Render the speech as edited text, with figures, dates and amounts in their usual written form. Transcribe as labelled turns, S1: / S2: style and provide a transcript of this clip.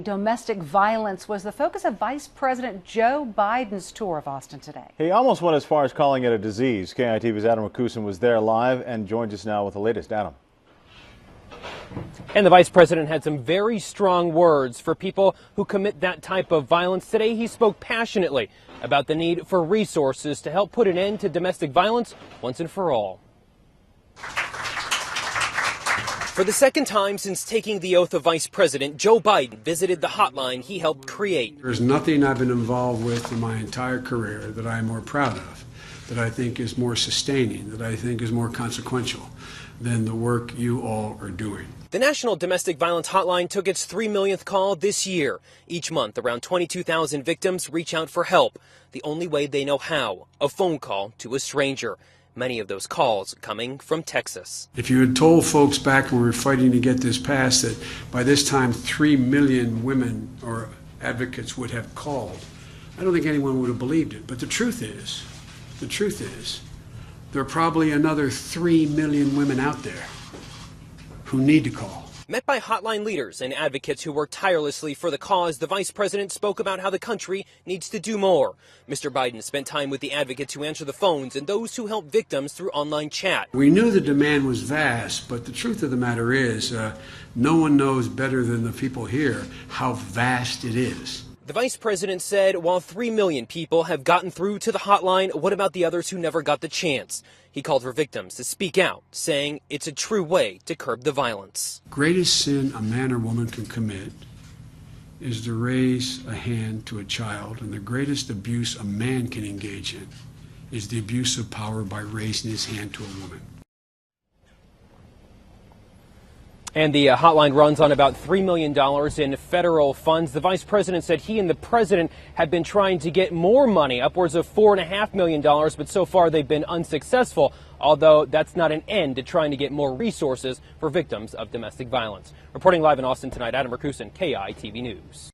S1: Domestic violence was the focus of Vice President Joe Biden's tour of Austin today.
S2: He almost went as far as calling it a disease. KITV's Adam Rakusin was there live and joins us now with the latest. Adam.
S3: And the vice president had some very strong words for people who commit that type of violence. Today, he spoke passionately about the need for resources to help put an end to domestic violence once and for all. For the second time since taking the oath of vice president, Joe Biden visited the hotline he helped create.
S4: There's nothing I've been involved with in my entire career that I'm more proud of, that I think is more sustaining, that I think is more consequential than the work you all are doing.
S3: The National Domestic Violence Hotline took its 3 millionth call this year. Each month, around 22,000 victims reach out for help. The only way they know how, a phone call to a stranger. Many of those calls coming from Texas.
S4: If you had told folks back when we were fighting to get this passed that by this time 3 million women or advocates would have called, I don't think anyone would have believed it. But the truth is, there are probably another 3 million women out there who need to call.
S3: Met by hotline leaders and advocates who work tirelessly for the cause, the vice president spoke about how the country needs to do more. Mr. Biden spent time with the advocates who answer the phones and those who help victims through online chat.
S4: We knew the demand was vast, but the truth of the matter is no one knows better than the people here how vast it is.
S3: The vice president said while 3 million people have gotten through to the hotline, what about the others who never got the chance? He called for victims to speak out, saying it's a true way to curb the violence.
S4: Greatest sin a man or woman can commit is to raise a hand to a child, and the greatest abuse a man can engage in is the abuse of power by raising his hand to a woman.
S3: And the hotline runs on about $3 million in federal funds. The vice president said he and the president have been trying to get more money, upwards of $4.5 million, but so far they've been unsuccessful, although that's not an end to trying to get more resources for victims of domestic violence. Reporting live in Austin tonight, Adam Rakusin, KITV News.